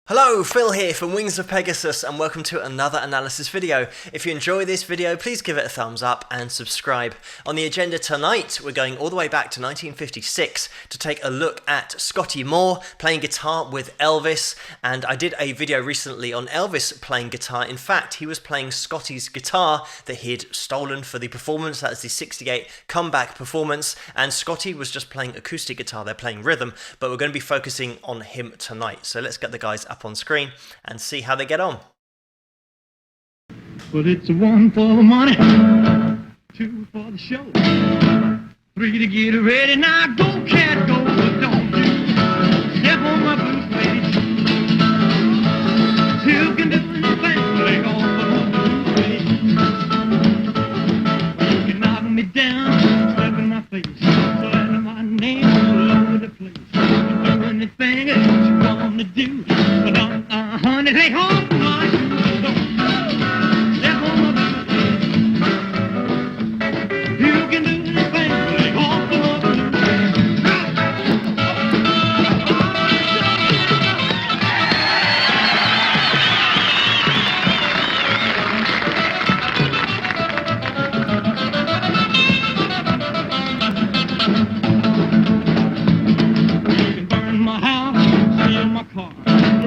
Hello, Phil here from Wings of Pegasus and welcome to another analysis video. If you enjoy this video, please give it a thumbs up and subscribe. On the agenda tonight, we're going all the way back to 1956 to take a look at Scotty Moore playing guitar with Elvis, and I did a video recently on Elvis playing guitar. In fact, he was playing Scotty's guitar that he'd stolen for the performance. That is the 68 comeback performance, and Scotty was just playing acoustic guitar. They're playing rhythm, but we're going to be focusing on him tonight. So let's get the guys up on screen and see how they get on. Well, it's one for the money, two for the show, three to get ready. Now go, cat, go, but don't you step on my blue suede shoe. You can do anything, lay off on my blue suede shoe. You can knock me down, slap in my face, slap my name all over the place. You can do anything that you want to do. Honey, take off my shoes, don't step on my blue. You can do anything, take off my blue. You can burn my house, steal my car,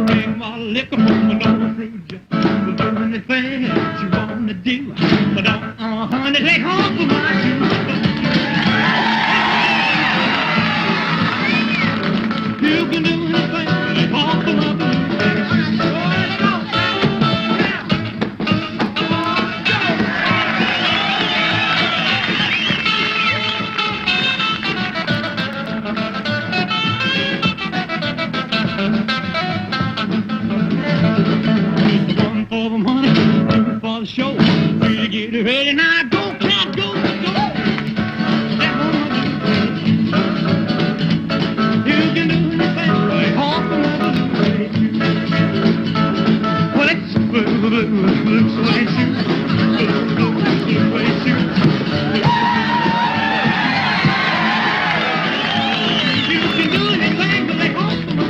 bring my liquor from an old fruit jar. We'll do anything that you want to do, but don't, honey, take off of my shoes. You can do anything, take off of my boots. One for the money, two for the show, three to get ready. Now go, cat, go, go. Step on my blue. You can do anything, take off of my blue suede shoes. Well, it's blue suede shoes, blue suede shoes. You can do anything, but take off of my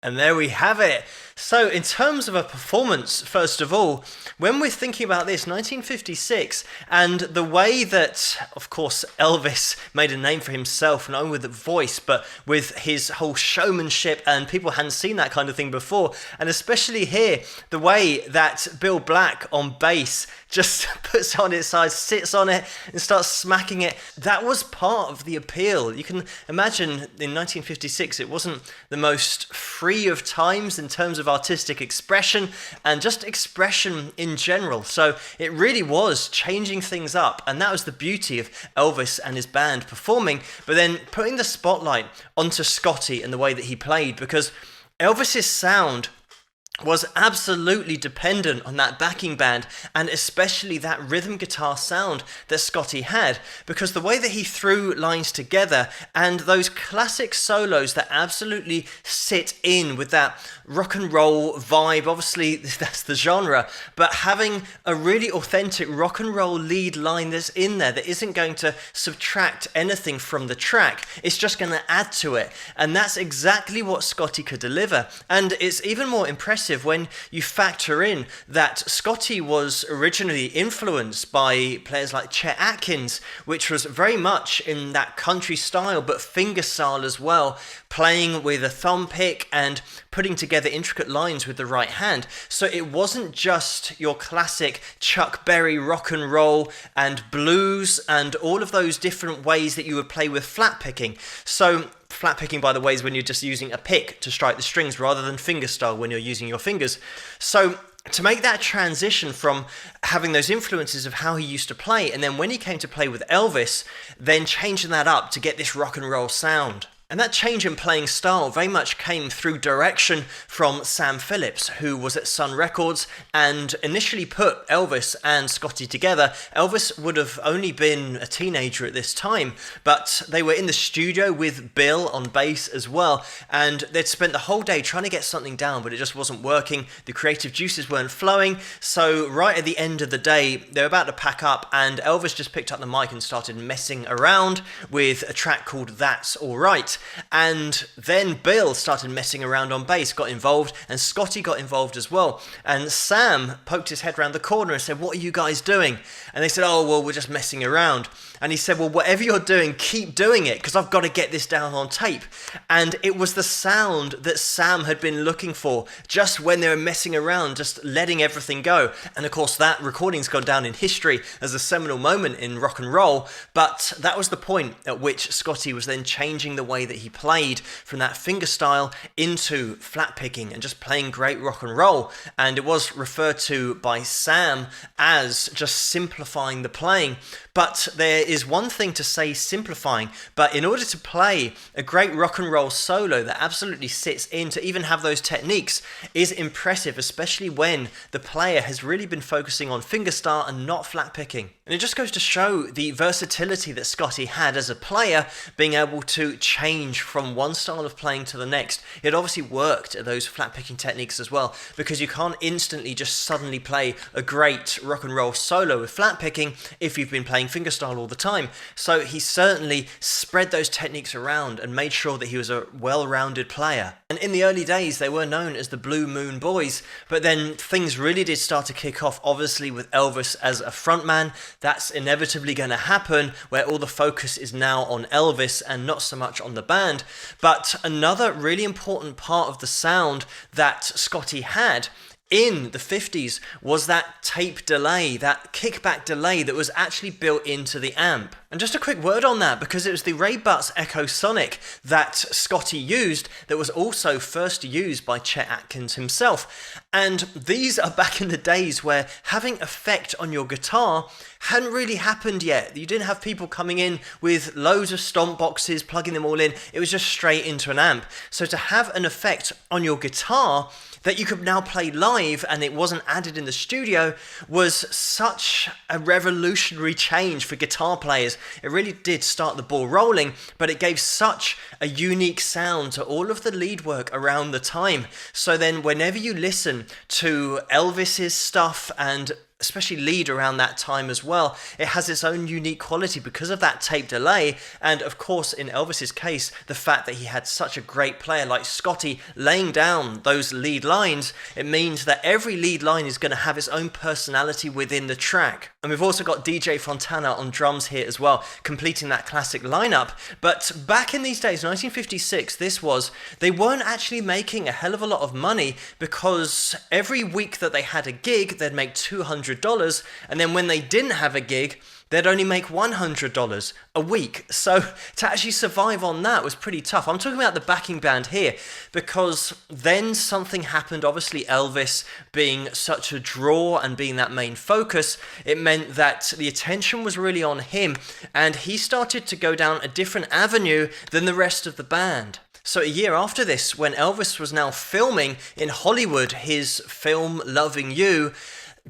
And there we have it. So in terms of a performance, first of all, when we're thinking about this, 1956, and the way that, of course, Elvis made a name for himself, not only with the voice, but with his whole showmanship, and people hadn't seen that kind of thing before, and especially here, the way that Bill Black on bass just puts it on its side, sits on it, and starts smacking it. That was part of the appeal. You can imagine in 1956, it wasn't the most free of times in terms of artistic expression and just expression in general. So it really was changing things up, and that was the beauty of Elvis and his band performing, but then putting the spotlight onto Scotty and the way that he played, because Elvis's sound was absolutely dependent on that backing band, and especially that rhythm guitar sound that Scotty had, because the way that he threw lines together and those classic solos that absolutely sit in with that rock and roll vibe, obviously that's the genre, but having a really authentic rock and roll lead line that's in there that isn't going to subtract anything from the track, it's just going to add to it, and that's exactly what Scotty could deliver. And it's even more impressive when you factor in that Scotty was originally influenced by players like Chet Atkins, which was very much in that country style but fingerstyle as well, playing with a thumb pick and putting together intricate lines with the right hand. So it wasn't just your classic Chuck Berry rock and roll and blues and all of those different ways that you would play with flat picking. So flat picking, by the way, is when you're just using a pick to strike the strings rather than fingerstyle when you're using your fingers. So to make that transition from having those influences of how he used to play, and then when he came to play with Elvis, then changing that up to get this rock and roll sound. And that change in playing style very much came through direction from Sam Phillips, who was at Sun Records and initially put Elvis and Scotty together. Elvis would have only been a teenager at this time, but they were in the studio with Bill on bass as well, and they'd spent the whole day trying to get something down, but it just wasn't working. The creative juices weren't flowing, so right at the end of the day, they were about to pack up, and Elvis just picked up the mic and started messing around with a track called That's Alright. And then Bill started messing around on bass, got involved, and Scotty got involved as well. And Sam poked his head around the corner and said, "What are you guys doing?" And they said, "Oh, well, we're just messing around." And he said, "Well, whatever you're doing, keep doing it, because I've got to get this down on tape." And it was the sound that Sam had been looking for, just when they were messing around, just letting everything go. And of course, that recording's gone down in history as a seminal moment in rock and roll, but that was the point at which Scotty was then changing the way that he played from that fingerstyle into flat picking and just playing great rock and roll. And it was referred to by Sam as just simplifying the playing. But there is one thing to say simplifying, but in order to play a great rock and roll solo that absolutely sits in, to even have those techniques, is impressive, especially when the player has really been focusing on fingerstyle and not flat picking. And it just goes to show the versatility that Scotty had as a player, being able to change from one style of playing to the next. It obviously worked at those flat picking techniques as well, because you can't instantly just suddenly play a great rock and roll solo with flat picking if you've been playing fingerstyle all the time. So he certainly spread those techniques around and made sure that he was a well-rounded player. And in the early days, they were known as the Blue Moon Boys, but then things really did start to kick off, obviously, with Elvis as a frontman. That's inevitably going to happen, where all the focus is now on Elvis and not so much on the band. But another really important part of the sound that Scotty had in the 50s was that tape delay, that kickback delay that was actually built into the amp. And just a quick word on that, because it was the Ray Butts Echo Sonic that Scotty used that was also first used by Chet Atkins himself. And these are back in the days where having effect on your guitar hadn't really happened yet. You didn't have people coming in with loads of stomp boxes, plugging them all in. It was just straight into an amp. So to have an effect on your guitar that you could now play live and it wasn't added in the studio was such a revolutionary change for guitar players. It really did start the ball rolling, but it gave such a unique sound to all of the lead work around the time. So then whenever you listen to Elvis's stuff, and especially lead around that time as well, it has its own unique quality because of that tape delay, and of course in Elvis's case, the fact that he had such a great player like Scotty laying down those lead lines. It means that every lead line is going to have its own personality within the track. And we've also got DJ Fontana on drums here as well, completing that classic lineup. But back in these days, 1956, they weren't actually making a hell of a lot of money, because every week that they had a gig, they'd make $200, and then when they didn't have a gig, they'd only make $100 a week. So to actually survive on that was pretty tough. I'm talking about the backing band here, because then something happened. Obviously Elvis being such a draw and being that main focus, it meant that the attention was really on him, and he started to go down a different avenue than the rest of the band. So a year after this, when Elvis was now filming in Hollywood his film Loving You,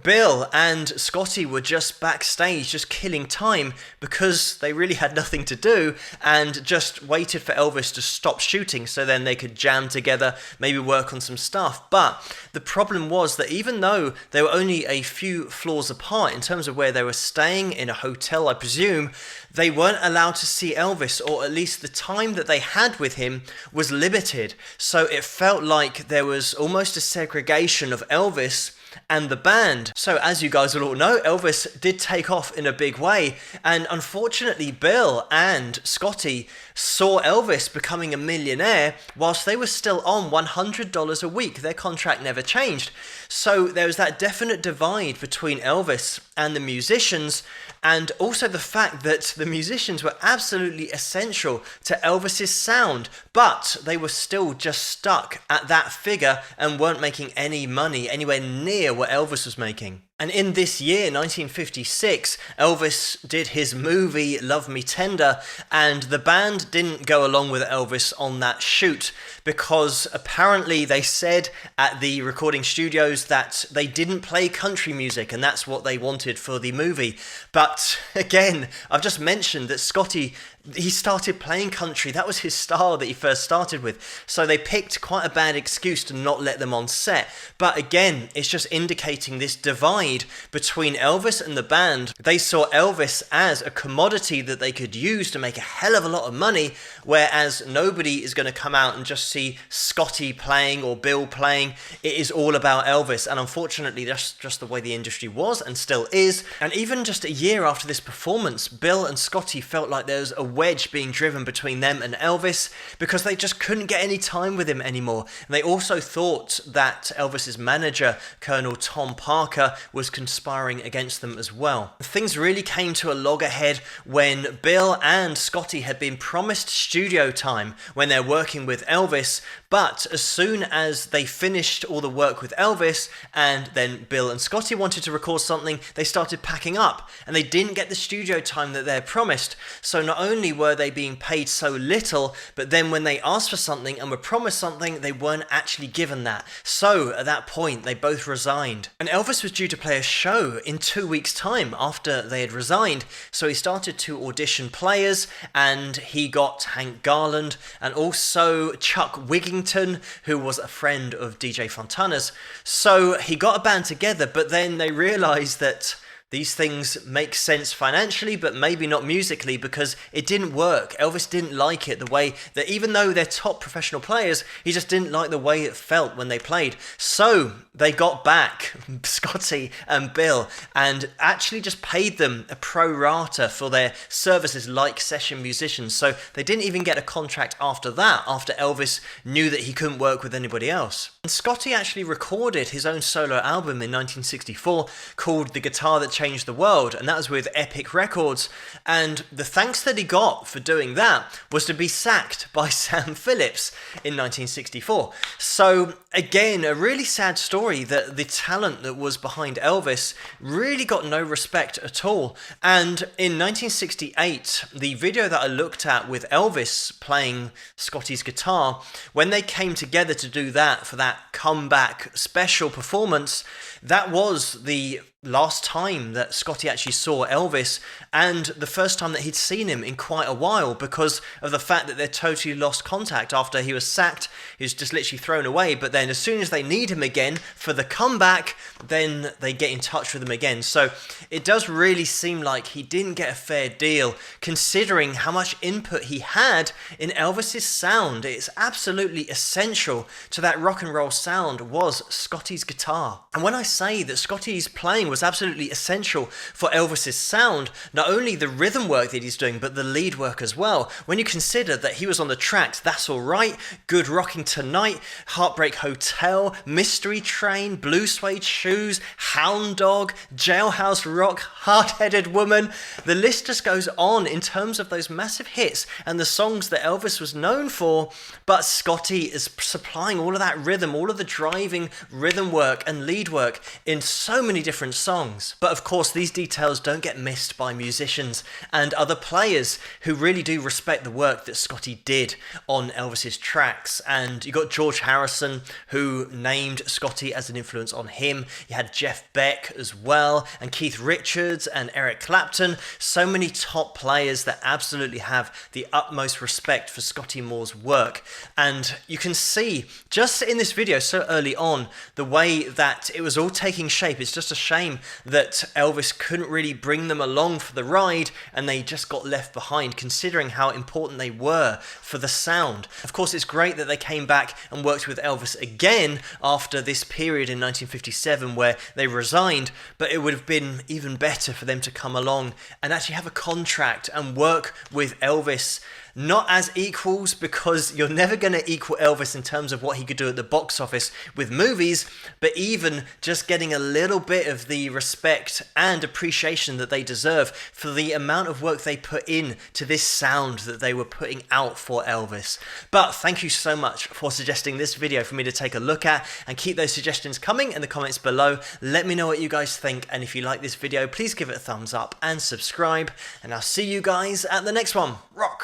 Bill and Scotty were just backstage, just killing time, because they really had nothing to do and just waited for Elvis to stop shooting so then they could jam together, maybe work on some stuff. But the problem was that even though they were only a few floors apart in terms of where they were staying, in a hotel I presume, they weren't allowed to see Elvis, or at least the time that they had with him was limited. So it felt like there was almost a segregation of Elvis and the band. So as you guys will all know, Elvis did take off in a big way, and unfortunately Bill and Scotty saw Elvis becoming a millionaire whilst they were still on $100 a week. Their contract never changed. So there was that definite divide between Elvis and the musicians, and also the fact that the musicians were absolutely essential to Elvis's sound, but they were still just stuck at that figure and weren't making any money anywhere near what Elvis was making. And in this year, 1956, Elvis did his movie Love Me Tender, and the band didn't go along with Elvis on that shoot because apparently they said at the recording studios that they didn't play country music, and that's what they wanted for the movie. But again, I've just mentioned that Scotty, he started playing country. That was his style that he first started with. So they picked quite a bad excuse to not let them on set. But again, it's just indicating this divide between Elvis and the band. They saw Elvis as a commodity that they could use to make a hell of a lot of money, whereas nobody is going to come out and just see Scotty playing or Bill playing. It is all about Elvis. And unfortunately, that's just the way the industry was and still is. And even just a year after this performance, Bill and Scotty felt like there was a wedge being driven between them and Elvis because they just couldn't get any time with him anymore. And they also thought that Elvis's manager, Colonel Tom Parker, was conspiring against them as well. Things really came to a loggerhead when Bill and Scotty had been promised studio time when they're working with Elvis, but as soon as they finished all the work with Elvis and then Bill and Scotty wanted to record something, they started packing up and they didn't get the studio time that they're promised. So not only were they being paid so little, but then when they asked for something and were promised something, they weren't actually given that. So at that point, they both resigned. And Elvis was due to play a show in 2 weeks' time after they had resigned. So he started to audition players, and he got Hank Garland and also Chuck Wigington, who was a friend of DJ Fontana's. So he got a band together, but then they realized that these things make sense financially, but maybe not musically, because it didn't work. Elvis didn't like it the way that, even though they're top professional players, he just didn't like the way it felt when they played. So they got back Scotty and Bill and actually just paid them a pro rata for their services like session musicians. So they didn't even get a contract after that, after Elvis knew that he couldn't work with anybody else. And Scotty actually recorded his own solo album in 1964 called The Guitar That Changed the World, and that was with Epic Records. And the thanks that he got for doing that was to be sacked by Sam Phillips in 1964. So again, a really sad story that the talent that was behind Elvis really got no respect at all. And in 1968, the video that I looked at with Elvis playing Scotty's guitar, when they came together to do that for that comeback special performance, that was the last time that Scotty actually saw Elvis, and the first time that he'd seen him in quite a while, because of the fact that they totally lost contact after he was sacked. He was just literally thrown away, but then as soon as they need him again for the comeback, then they get in touch with him again. So it does really seem like he didn't get a fair deal, considering how much input he had in Elvis's sound. It's absolutely essential to that rock and roll sound was Scotty's guitar. And when I say that Scotty's playing was absolutely essential for Elvis's sound, not only the rhythm work that he's doing, but the lead work as well. When you consider that he was on the tracks That's Alright, Good Rocking Tonight, Heartbreak Hotel, Mystery Train, Blue Suede Shoes, Hound Dog, Jailhouse Rock, Hard-Headed Woman, the list just goes on in terms of those massive hits and the songs that Elvis was known for, but Scotty is supplying all of that rhythm, all of the driving rhythm work and lead work in so many different songs. But of course, these details don't get missed by musicians and other players who really do respect the work that Scotty did on Elvis's tracks. And you got George Harrison, who named Scotty as an influence on him. You had Jeff Beck as well, and Keith Richards and Eric Clapton. So many top players that absolutely have the utmost respect for Scotty Moore's work. And you can see just in this video so early on the way that it was all taking shape. It's just a shame that Elvis couldn't really bring them along for the ride and they just got left behind, considering how important they were for the sound. Of course, it's great that they came back and worked with Elvis again after this period in 1957 where they resigned, but it would have been even better for them to come along and actually have a contract and work with Elvis not as equals, because you're never going to equal Elvis in terms of what he could do at the box office with movies, but even just getting a little bit of the respect and appreciation that they deserve for the amount of work they put in to this sound that they were putting out for Elvis. But thank you so much for suggesting this video for me to take a look at, and keep those suggestions coming in the comments below. Let me know what you guys think, and if you like this video, please give it a thumbs up and subscribe, and I'll see you guys at the next one. Rock!